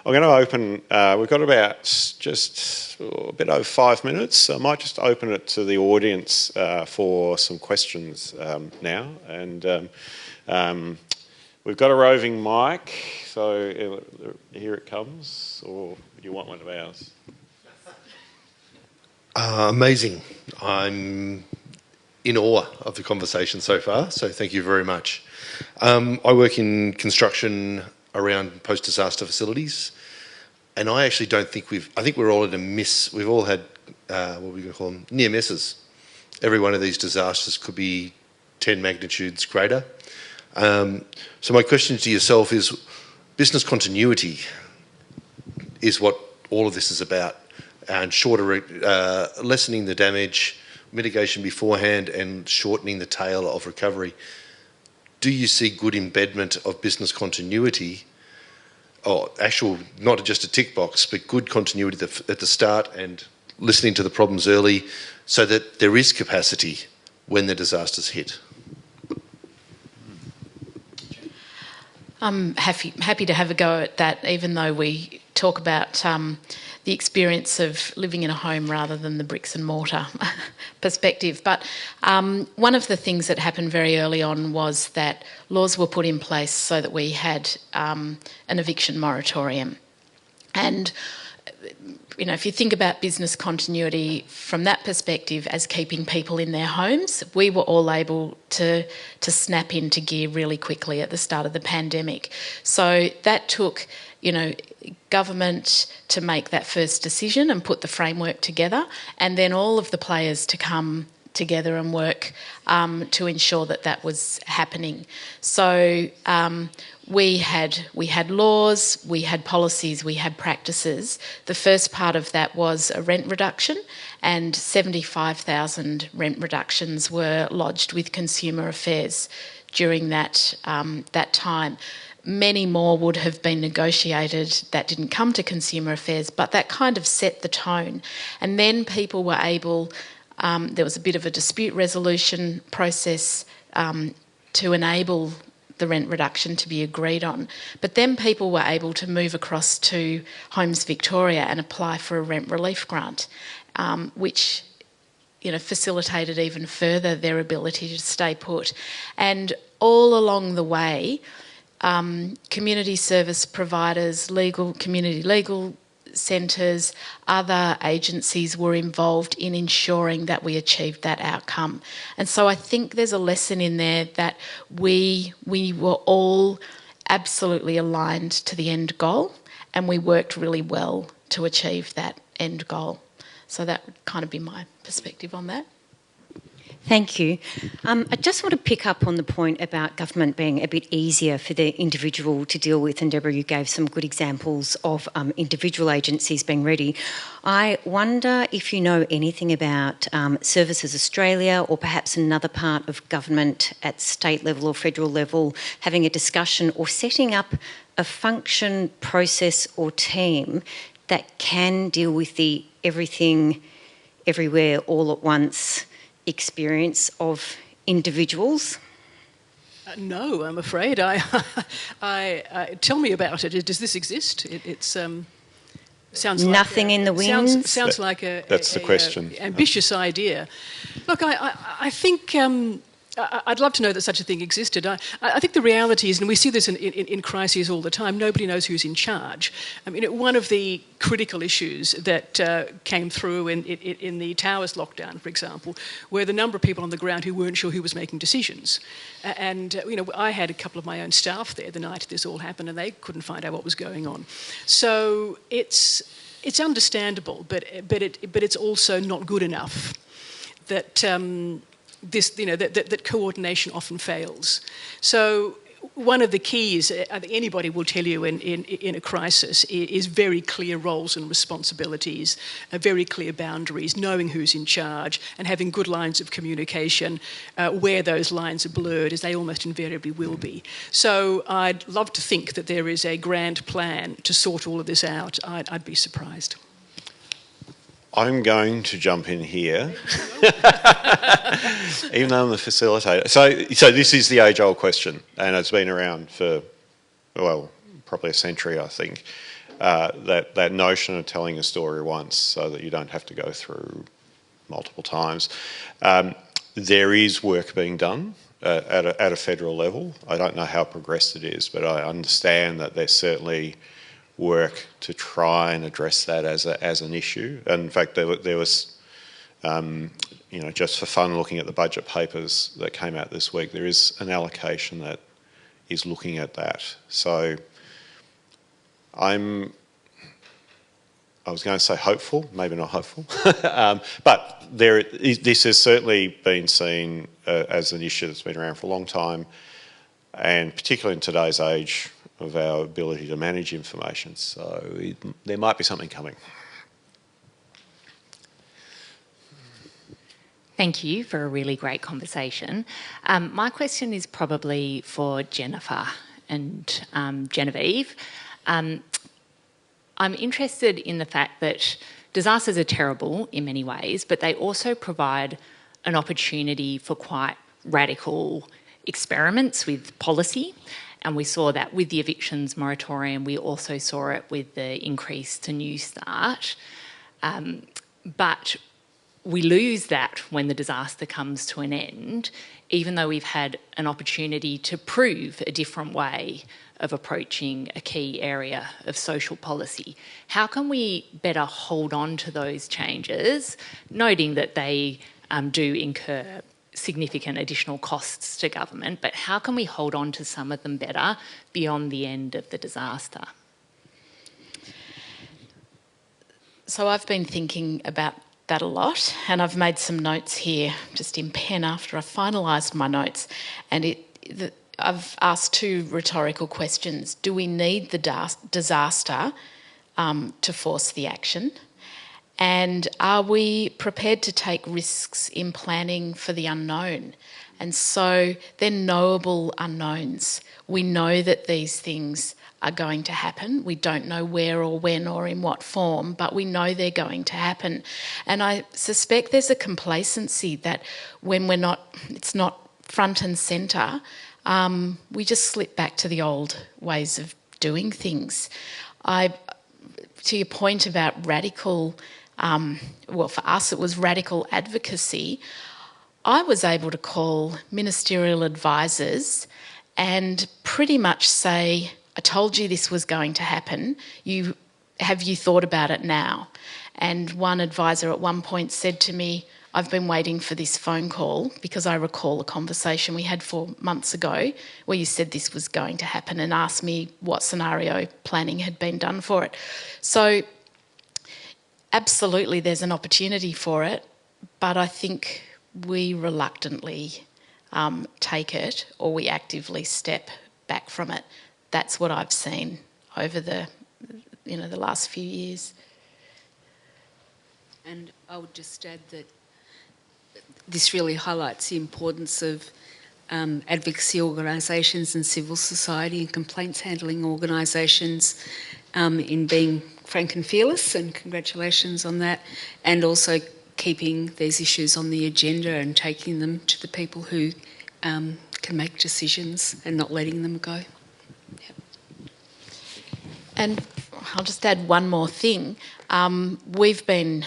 [SPEAKER 2] I'm going to open, we've got about just a bit over 5 minutes, so I might just open it to the audience for some questions now. And we've got a roving mic, so here it comes, or do you want one of ours?
[SPEAKER 7] Amazing. I'm in awe of the conversation so far, so thank you very much. I work in construction around post-disaster facilities, and I actually don't think I think we're all at a miss. We've all had, what are we going to call them, near misses. Every one of these disasters could be 10 magnitudes greater. So my question to yourself is, business continuity is what all of this is about, and lessening the damage, mitigation beforehand, and shortening the tail of recovery. Do you see good embedment of business continuity, or actual, not just a tick box, but good continuity at the start and listening to the problems early so that there is capacity when the disasters hit?
[SPEAKER 3] I'm happy to have a go at that, even though we talk about the experience of living in a home rather than the bricks and mortar perspective. But one of the things that happened very early on was that laws were put in place so that we had an eviction moratorium. And you know, if you think about business continuity from that perspective as keeping people in their homes, we were all able to snap into gear really quickly at the start of the pandemic. So that took, you know, government to make that first decision and put the framework together, and then all of the players to come together and work to ensure that that was happening. So we had laws, we had policies, we had practices. The first part of that was a rent reduction, and 75,000 rent reductions were lodged with Consumer Affairs during that time. Many more would have been negotiated that didn't come to Consumer Affairs, but that kind of set the tone. And then people were able, there was a bit of a dispute resolution process to enable the rent reduction to be agreed on. But then people were able to move across to Homes Victoria and apply for a rent relief grant, which, you know, facilitated even further their ability to stay put. And all along the way, community service providers, community legal centres, other agencies were involved in ensuring that we achieved that outcome. And so I think there's a lesson in there that we were all absolutely aligned to the end goal, and we worked really well to achieve that end goal. So that would kind of be my perspective on that.
[SPEAKER 8] Thank you. I just want to pick up on the point about government being a bit easier for the individual to deal with, and Deborah, you gave some good examples of individual agencies being ready. I wonder if you know anything about Services Australia, or perhaps another part of government at state level or federal level having a discussion or setting up a function, process or team that can deal with the everything, everywhere, all at once experience of individuals?
[SPEAKER 6] No, I'm afraid. I tell me about it. Does this exist? It sounds like
[SPEAKER 8] nothing in the wind.
[SPEAKER 6] Sounds like
[SPEAKER 2] that's the question.
[SPEAKER 6] Ambitious idea. Look, I think I'd love to know that such a thing existed. I think the reality is, and we see this in crises all the time, nobody knows who's in charge. I mean, one of the critical issues that came through in the Towers lockdown, for example, were the number of people on the ground who weren't sure who was making decisions. And you know, I had a couple of my own staff there the night this all happened, and they couldn't find out what was going on. So it's understandable, but it's also not good enough that. That coordination often fails. So one of the keys, I think anybody will tell you in a crisis, is very clear roles and responsibilities, very clear boundaries, knowing who's in charge and having good lines of communication where those lines are blurred, as they almost invariably will be. So I'd love to think that there is a grand plan to sort all of this out. I'd be surprised.
[SPEAKER 2] I'm going to jump in here, even though I'm the facilitator. So this is the age-old question, and it's been around for, well, probably a century, I think, that notion of telling a story once so that you don't have to go through multiple times. There is work being done at a federal level. I don't know how progressed it is, but I understand that there's certainly work to try and address that as an issue. And in fact, there was, just for fun, looking at the budget papers that came out this week, there is an allocation that is looking at that. So I was going to say hopeful, maybe not hopeful, but this has certainly been seen as an issue that's been around for a long time, and particularly in today's age of our ability to manage information. So there might be something coming.
[SPEAKER 9] Thank you for a really great conversation. My question is probably for Jennifer and Genevieve. I'm interested in the fact that disasters are terrible in many ways, but they also provide an opportunity for quite radical experiments with policy. And we saw that with the evictions moratorium. We also saw it with the increase to New Start. But we lose that when the disaster comes to an end, even though we've had an opportunity to prove a different way of approaching a key area of social policy. How can we better hold on to those changes, noting that they do incur significant additional costs to government, but how can we hold on to some of them better beyond the end of the disaster?
[SPEAKER 3] So I've been thinking about that a lot, and I've made some notes here just in pen after I finalised my notes, and I've asked two rhetorical questions. Do we need the disaster to force the action? And are we prepared to take risks in planning for the unknown? And so they're knowable unknowns. We know that these things are going to happen. We don't know where or when or in what form, but we know they're going to happen. And I suspect there's a complacency that when it's not front and centre, we just slip back to the old ways of doing things. To your point about radical, for us it was radical advocacy. I was able to call ministerial advisors and pretty much say, I told you this was going to happen. Have you thought about it now? And one advisor at one point said to me, I've been waiting for this phone call because I recall a conversation we had 4 months ago where you said this was going to happen and asked me what scenario planning had been done for it. So absolutely there's an opportunity for it, but I think we reluctantly take it or we actively step back from it. That's what I've seen over the last few years.
[SPEAKER 4] And I would just add that this really highlights the importance of advocacy organisations and civil society and complaints handling organisations in being frank and fearless, and congratulations on that, and also keeping these issues on the agenda and taking them to the people who can make decisions and not letting them go. Yep.
[SPEAKER 3] And I'll just add one more thing. We've been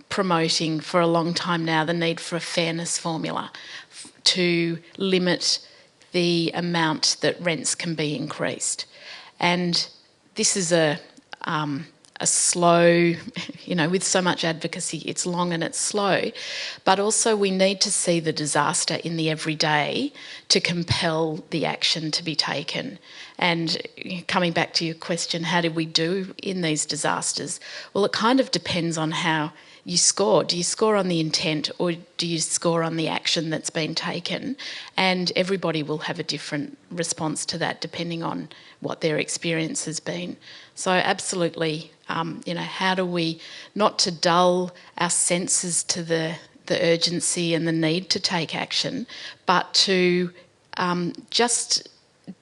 [SPEAKER 3] promoting for a long time now the need for a fairness formula to limit the amount that rents can be increased. And this is a slow, with so much advocacy, it's long and it's slow. But also we need to see the disaster in the everyday to compel the action to be taken. And coming back to your question, how did we do in these disasters? Well, it kind of depends on how you score. Do you score on the intent, or do you score on the action that's been taken? And everybody will have a different response to that depending on what their experience has been. So absolutely, how do we, not to dull our senses to the urgency and the need to take action, but to just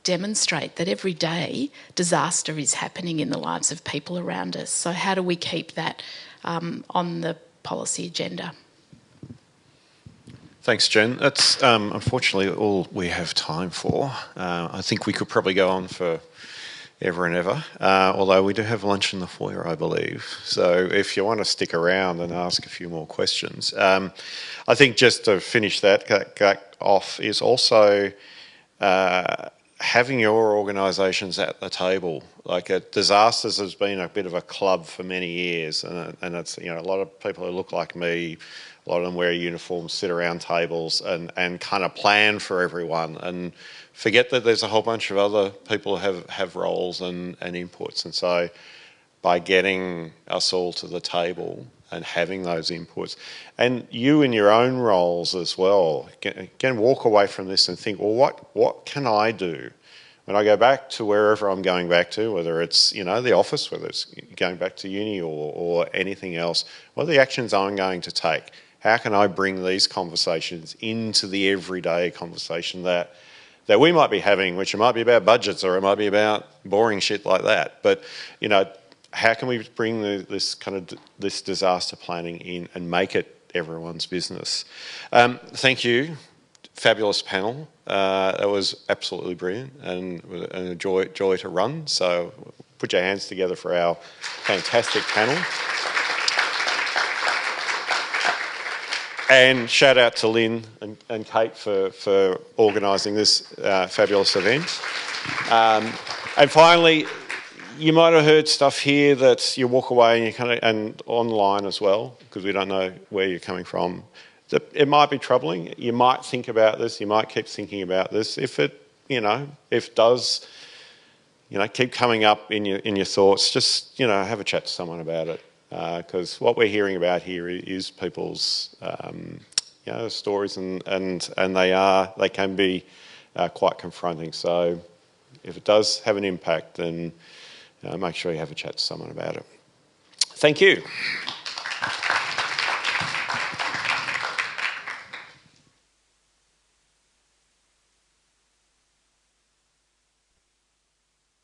[SPEAKER 3] demonstrate that every day disaster is happening in the lives of people around us. So how do we keep that on the policy agenda?
[SPEAKER 2] Thanks, Jen. That's unfortunately all we have time for. I think we could probably go on for ever and ever, although we do have lunch in the foyer, I believe. So if you want to stick around and ask a few more questions. I think just to finish that off is also having your organisations at the table. Like disasters has been a bit of a club for many years, and it's a lot of people who look like me, a lot of them wear uniforms, sit around tables and kind of plan for everyone and forget that there's a whole bunch of other people who have roles and inputs. And so by getting us all to the table and having those inputs, and you in your own roles as well, can walk away from this and think, well, what can I do when I go back to wherever I'm going back to, whether it's the office, whether it's going back to uni or anything else? What are the actions I'm going to take? How can I bring these conversations into the everyday conversation that we might be having, which it might be about budgets or it might be about boring shit like that. But, how can we bring this disaster planning in and make it everyone's business? Thank you. Fabulous panel. That was absolutely brilliant and a joy to run. So put your hands together for our fantastic panel. And shout out to Lynn and Kate for organising this fabulous event. And finally, you might have heard stuff here that you walk away and and online as well, because we don't know where you're coming from. It might be troubling. You might think about this. You might keep thinking about this. If it does, keep coming up in your thoughts, just have a chat to someone about it. Because what we're hearing about here is people's stories, and they can be quite confronting. So if it does have an impact, then make sure you have a chat to someone about it. Thank you.